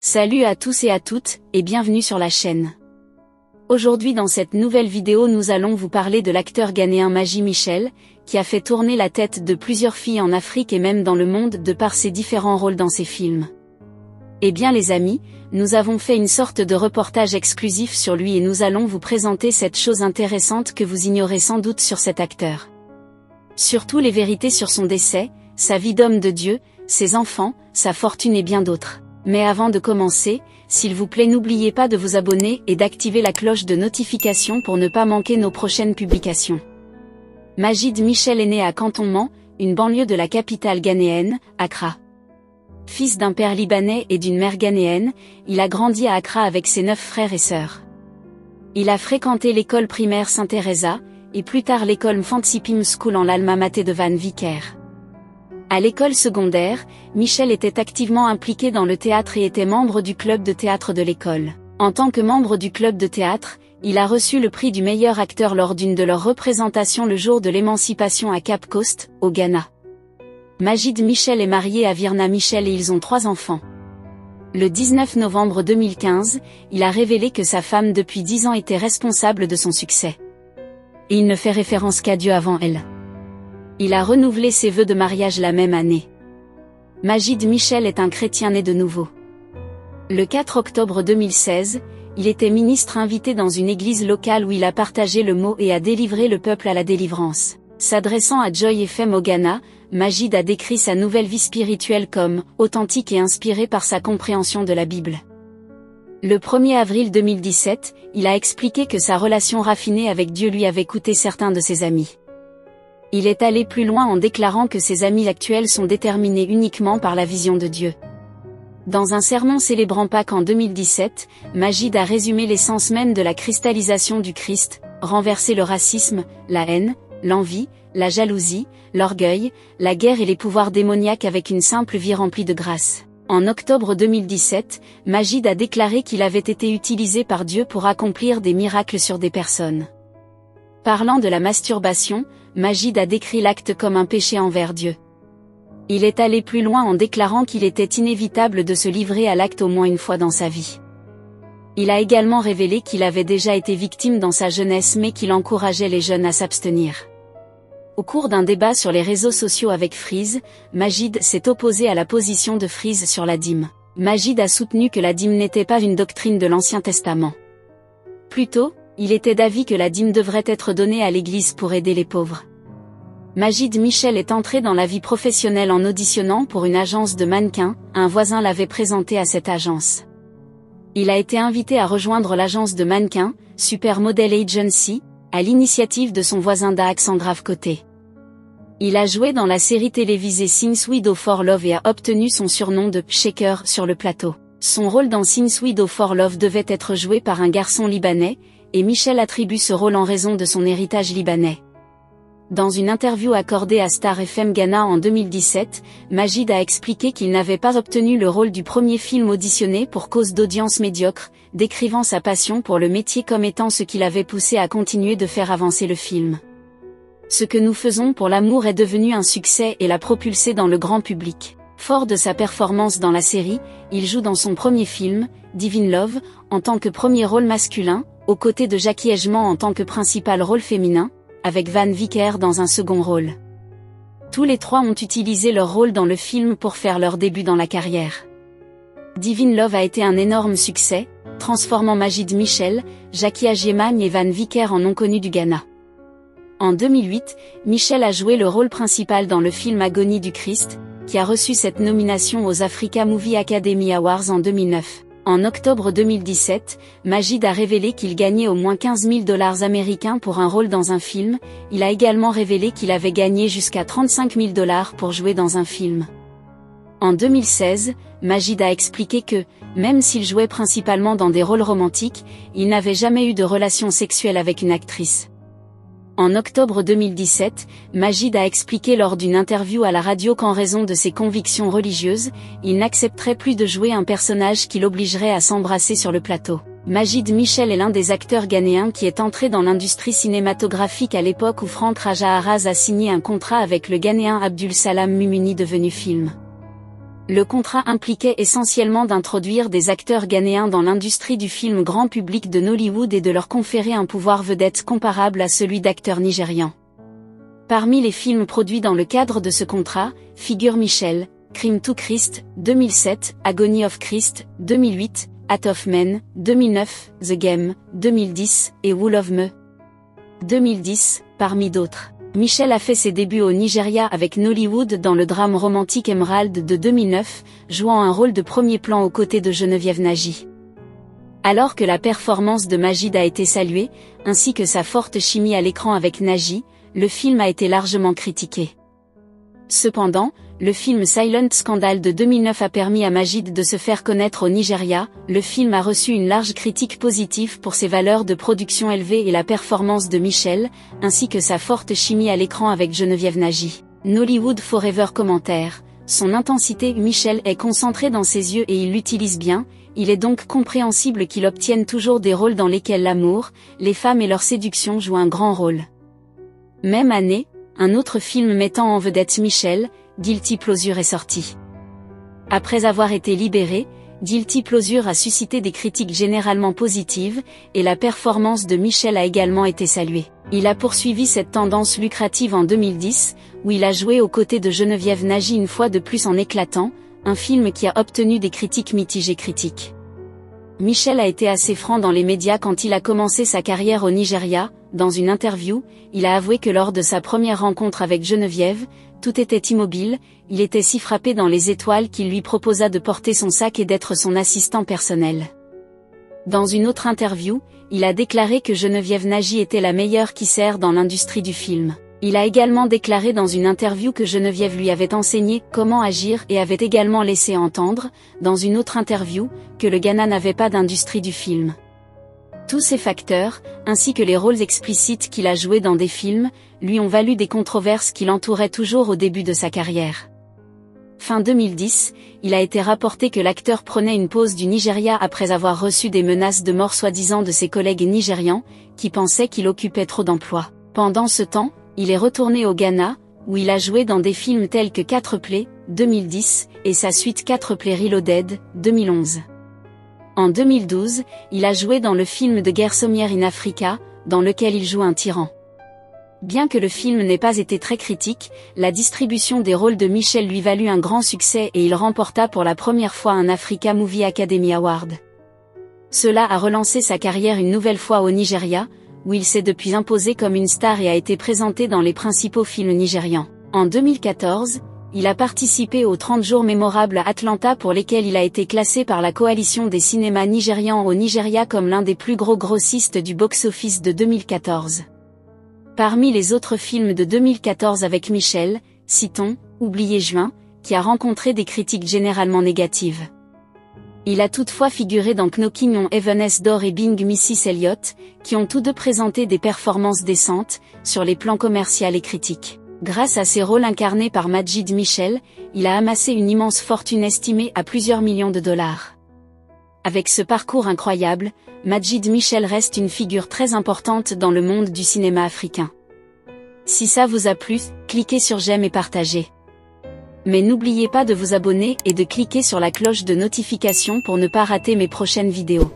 Salut à tous et à toutes, et bienvenue sur la chaîne. Aujourd'hui dans cette nouvelle vidéo nous allons vous parler de l'acteur ghanéen Maji Michel, qui a fait tourner la tête de plusieurs filles en Afrique et même dans le monde de par ses différents rôles dans ses films. Eh bien les amis, nous avons fait une sorte de reportage exclusif sur lui et nous allons vous présenter cette chose intéressante que vous ignorez sans doute sur cet acteur. Surtout les vérités sur son décès, sa vie d'homme de Dieu, ses enfants, sa fortune et bien d'autres. Mais avant de commencer, s'il vous plaît n'oubliez pas de vous abonner et d'activer la cloche de notification pour ne pas manquer nos prochaines publications. Maji Michel est né à Cantonment, une banlieue de la capitale ghanéenne, Accra. Fils d'un père libanais et d'une mère ghanéenne, il a grandi à Accra avec ses 9 frères et sœurs. Il a fréquenté l'école primaire Saint-Teresa, et plus tard l'école Mfantsipim School en l'Alma Mater de Van Vicker. À l'école secondaire, Michel était activement impliqué dans le théâtre et était membre du club de théâtre de l'école. En tant que membre du club de théâtre, il a reçu le prix du meilleur acteur lors d'une de leurs représentations le jour de l'émancipation à Cape Coast, au Ghana. Maji Michel est marié à Virna Michel et ils ont 3 enfants. Le 19 novembre 2015, il a révélé que sa femme depuis 10 ans était responsable de son succès. Et il ne fait référence qu'à Dieu avant elle. Il a renouvelé ses vœux de mariage la même année. Maji Michel est un chrétien né de nouveau. Le 4 octobre 2016, il était ministre invité dans une église locale où il a partagé le mot et a délivré le peuple à la délivrance. S'adressant à Joy FM au Ghana, Maji a décrit sa nouvelle vie spirituelle comme « authentique et inspirée par sa compréhension de la Bible ». Le 1er avril 2017, il a expliqué que sa relation raffinée avec Dieu lui avait coûté certains de ses amis. Il est allé plus loin en déclarant que ses amis actuels sont déterminés uniquement par la vision de Dieu. Dans un sermon célébrant Pâques en 2017, Maji a résumé l'essence même de la cristallisation du Christ, renverser le racisme, la haine, l'envie, la jalousie, l'orgueil, la guerre et les pouvoirs démoniaques avec une simple vie remplie de grâce. En octobre 2017, Maji a déclaré qu'il avait été utilisé par Dieu pour accomplir des miracles sur des personnes. Parlant de la masturbation, Maji a décrit l'acte comme un péché envers Dieu. Il est allé plus loin en déclarant qu'il était inévitable de se livrer à l'acte au moins une fois dans sa vie. Il a également révélé qu'il avait déjà été victime dans sa jeunesse mais qu'il encourageait les jeunes à s'abstenir. Au cours d'un débat sur les réseaux sociaux avec Freeze, Maji s'est opposé à la position de Freeze sur la dîme. Maji a soutenu que la dîme n'était pas une doctrine de l'Ancien Testament. Plutôt, il était d'avis que la dîme devrait être donnée à l'Église pour aider les pauvres. Maji Michel est entré dans la vie professionnelle en auditionnant pour une agence de mannequins, un voisin l'avait présenté à cette agence. Il a été invité à rejoindre l'agence de mannequins, Supermodel Agency, à l'initiative de son voisin Alexandre Grave-Côté. Il a joué dans la série télévisée Since We Do For Love et a obtenu son surnom de « Shaker » sur le plateau. Son rôle dans Since We Do For Love devait être joué par un garçon libanais, et Michel attribue ce rôle en raison de son héritage libanais. Dans une interview accordée à Star FM Ghana en 2017, Maji a expliqué qu'il n'avait pas obtenu le rôle du premier film auditionné pour cause d'audience médiocre, décrivant sa passion pour le métier comme étant ce qui l'avait poussé à continuer de faire avancer le film. Ce que nous faisons pour l'amour est devenu un succès et l'a propulsé dans le grand public. Fort de sa performance dans la série, il joue dans son premier film, Divine Love, en tant que premier rôle masculin, aux côtés de Jackie Edgemont en tant que principal rôle féminin, avec Van Vicker dans un second rôle. Tous les 3 ont utilisé leur rôle dans le film pour faire leur début dans la carrière. Divine Love a été un énorme succès, transformant Maji Michel, Jackie Edgemont et Van Vicker en non connus du Ghana. En 2008, Michel a joué le rôle principal dans le film Agonie du Christ, qui a reçu cette nomination aux Africa Movie Academy Awards en 2009. En octobre 2017, Maji a révélé qu'il gagnait au moins 15 000 $ américains pour un rôle dans un film. Il a également révélé qu'il avait gagné jusqu'à 35 000 $ pour jouer dans un film. En 2016, Maji a expliqué que, même s'il jouait principalement dans des rôles romantiques, il n'avait jamais eu de relation sexuelle avec une actrice. En octobre 2017, Maji a expliqué lors d'une interview à la radio qu'en raison de ses convictions religieuses, il n'accepterait plus de jouer un personnage qui l'obligerait à s'embrasser sur le plateau. Maji Michel est l'un des acteurs ghanéens qui est entré dans l'industrie cinématographique à l'époque où Frank Raja Haras a signé un contrat avec le Ghanéen Abdul Salam Mumuni devenu film. Le contrat impliquait essentiellement d'introduire des acteurs ghanéens dans l'industrie du film grand public de Nollywood et de leur conférer un pouvoir vedette comparable à celui d'acteurs nigérians. Parmi les films produits dans le cadre de ce contrat, figurent Michel, Crime to Christ, 2007, Agony of Christ, 2008, Hat of Men, 2009, The Game, 2010, et Wool of Me, 2010, parmi d'autres. Michel a fait ses débuts au Nigeria avec Nollywood dans le drame romantique Emerald de 2009, jouant un rôle de premier plan aux côtés de Geneviève Nagy. Alors que la performance de Majid a été saluée, ainsi que sa forte chimie à l'écran avec Nagy, le film a été largement critiqué. Cependant, le film Silent Scandal de 2009 a permis à Majid de se faire connaître au Nigeria. Le film a reçu une large critique positive pour ses valeurs de production élevées et la performance de Michel, ainsi que sa forte chimie à l'écran avec Geneviève Nagy. Nollywood Forever commentaire. Son intensité, Michel est concentré dans ses yeux et il l'utilise bien, il est donc compréhensible qu'il obtienne toujours des rôles dans lesquels l'amour, les femmes et leur séduction jouent un grand rôle. Même année, un autre film mettant en vedette Michel, Guilty Pleasure est sorti. Après avoir été libéré, Guilty Pleasure a suscité des critiques généralement positives, et la performance de Michel a également été saluée. Il a poursuivi cette tendance lucrative en 2010, où il a joué aux côtés de Geneviève Nagy une fois de plus en Éclatant, un film qui a obtenu des critiques mitigées critiques. Michel a été assez franc dans les médias quand il a commencé sa carrière au Nigeria. Dans une interview, il a avoué que lors de sa première rencontre avec Geneviève, tout était immobile, il était si frappé dans les étoiles qu'il lui proposa de porter son sac et d'être son assistant personnel. Dans une autre interview, il a déclaré que Geneviève Nagy était la meilleure qui sert dans l'industrie du film. Il a également déclaré dans une interview que Geneviève lui avait enseigné comment agir et avait également laissé entendre, dans une autre interview, que le Ghana n'avait pas d'industrie du film. Tous ces facteurs, ainsi que les rôles explicites qu'il a joués dans des films, lui ont valu des controverses qui l'entouraient toujours au début de sa carrière. Fin 2010, il a été rapporté que l'acteur prenait une pause du Nigeria après avoir reçu des menaces de mort soi-disant de ses collègues nigérians, qui pensaient qu'il occupait trop d'emplois. Pendant ce temps, il est retourné au Ghana, où il a joué dans des films tels que 4 Play, 2010, et sa suite 4 Play Reloaded, 2011. En 2012, il a joué dans le film de guerre Somewhere in Africa, dans lequel il joue un tyran. Bien que le film n'ait pas été très critique, la distribution des rôles de Michel lui valut un grand succès et il remporta pour la première fois un Africa Movie Academy Award. Cela a relancé sa carrière une nouvelle fois au Nigeria, où il s'est depuis imposé comme une star et a été présenté dans les principaux films nigérians. En 2014, il a participé aux 30 jours mémorables à Atlanta pour lesquels il a été classé par la coalition des cinémas nigérians au Nigeria comme l'un des plus gros grossistes du box-office de 2014. Parmi les autres films de 2014 avec Michel, citons « Oublié juin », qui a rencontré des critiques généralement négatives. Il a toutefois figuré dans Knocking on Heaven's Door et Being Mrs. Elliot, qui ont tous deux présenté des performances décentes, sur les plans commerciaux et critiques. Grâce à ses rôles incarnés par Majid Michel, il a amassé une immense fortune estimée à plusieurs millions de dollars. Avec ce parcours incroyable, Majid Michel reste une figure très importante dans le monde du cinéma africain. Si ça vous a plu, cliquez sur j'aime et partagez. Mais n'oubliez pas de vous abonner et de cliquer sur la cloche de notification pour ne pas rater mes prochaines vidéos.